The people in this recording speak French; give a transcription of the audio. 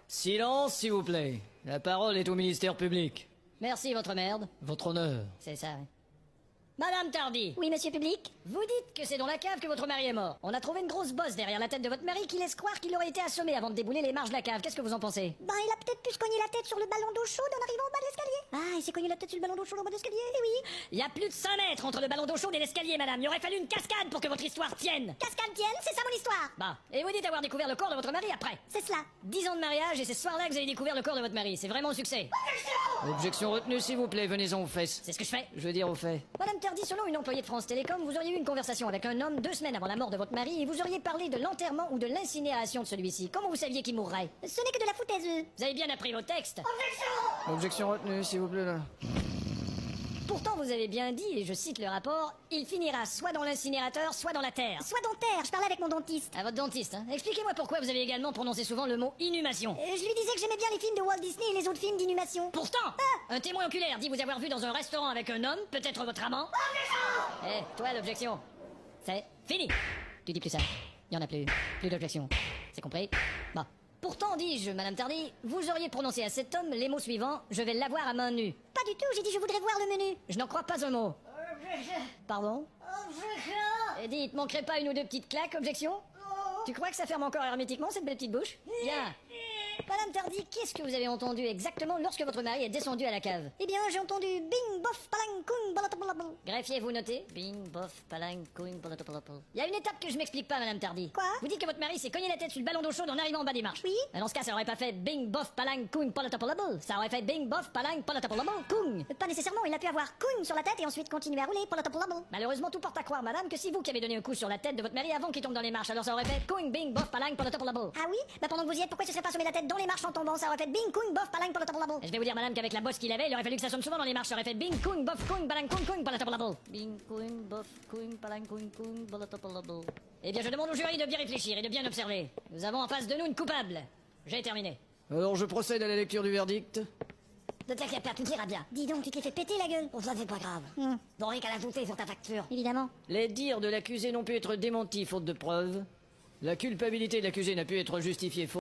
Silence, s'il vous plaît. La parole est au ministère public. Merci, votre merde. Votre honneur. C'est ça, oui. Madame Tardy, Oui, monsieur public? vous dites que c'est dans la cave que votre mari est mort. On a trouvé une grosse bosse derrière la tête de votre mari qui laisse croire qu'il aurait été assommé avant de débouler les marches de la cave. Qu'est-ce que vous en pensez? Ben, il a peut-être pu se cogner la tête sur le ballon d'eau chaude en arrivant au bas de l'escalier. Ah, il s'est cogné la tête sur le ballon d'eau chaude au bas de l'escalier, eh oui. Il y a plus de 5 mètres entre le ballon d'eau chaude et l'escalier, madame. Il aurait fallu une cascade pour que votre histoire tienne. Cascade tienne, c'est ça mon histoire. Bah, et vous dites avoir découvert le corps de votre mari après. C'est cela. 10 ans de mariage et c'est ce soir-là que vous avez découvert le corps de votre mari. C'est vraiment un succès. Objection retenue, s'il vous plaît. Venez-en aux fesses. C'est ce que je fais. Je veux dire aux faits. Madame Tardy, selon une employée de France Télécom, vous auriez eu une conversation avec un homme 2 semaines avant la mort de votre mari et vous auriez parlé de l'enterrement ou de l'incinération de celui-ci. Comment vous saviez qu'il mourrait? Ce n'est que de la foutaise. Vous avez bien appris vos textes. Objection retenue, s'il vous plaît, là. Pourtant, vous avez bien dit, et je cite le rapport, il finira soit dans l'incinérateur, soit dans la terre. Sois dentaire, je parlais avec mon dentiste. À votre dentiste, hein. Expliquez-moi pourquoi vous avez également prononcé souvent le mot inhumation. Je lui disais que j'aimais bien les films de Walt Disney et les autres films d'inhumation. Pourtant, un témoin oculaire dit vous avoir vu dans un restaurant avec un homme, peut-être votre amant. Eh, toi, l'objection. C'est fini. Tu dis plus ça. Il y en a plus. Plus d'objection. C'est compris? Bon. Pourtant, dis-je, Madame Tardy, vous auriez prononcé à cet homme les mots suivants, je vais l'avoir à main nue. Pas du tout, j'ai dit je voudrais voir le menu. Je n'en crois pas un mot. Pardon? Et dis, il te manquerait pas une ou deux petites claques, objection? Tu crois que ça ferme encore hermétiquement cette belle petite bouche? Bien. Madame Tardy, qu'est-ce que vous avez entendu exactement lorsque votre mari est descendu à la cave? Eh bien, j'ai entendu bing, bof, palang, kung, balatapalapal. Greffier, vous notez? Bing, bof, palang, couing, palatapalapal. Il y a une étape que je m'explique pas, Madame Tardy. Quoi? Vous dites que votre mari s'est cogné la tête sur le ballon d'eau chaude en arrivant en bas des marches. Oui. Dans ce cas, ça aurait pas fait bing, bof, palang, couing, palatapalapal. Ça aurait fait bing, bof, palang, palatapalapal, kung. Pas nécessairement, il a pu avoir kung sur la tête et ensuite continuer à rouler, palatapalapal. Malheureusement, tout porte à croire, madame, que c'est vous qui avez donné un coup sur la tête de votre mari avant qu'il tombe dans les marches. Alors ça aurait fait couing, bing, bof, palang, palatapalapal. Ah oui? Bah pendant que vous y êtes, pourquoi ce serait pas assommé la tête dans les marches en tombant? Ça aurait fait bing, kung, bof, palang, palatapalapal. Je vais vous dire, madame, qu'avec la bosse qu'il avait, il aurait fallu que ça sonne souvent dans les marches. Ça aurait fait bing, kung, bof, kung, balang, kung, kung, palatapalapal. Bing, kung, bof, kung, balang, kung, kung, palatapalapal. Eh bien, je demande au jury de bien réfléchir et de bien observer. Nous avons en face de nous une coupable. J'ai terminé. Alors, je procède à la lecture du verdict. Ne t'inquiète pas, tout ira bien. Dis donc, tu te l'es fait péter la gueule. Oh, ça, c'est pas grave. Bon, rien qu'à l'ajouter sur ta facture. Évidemment. Les dires de l'accusé n'ont pu être démentis faute de preuves. La culpabilité de l'accusé n'a pu être justifiée faute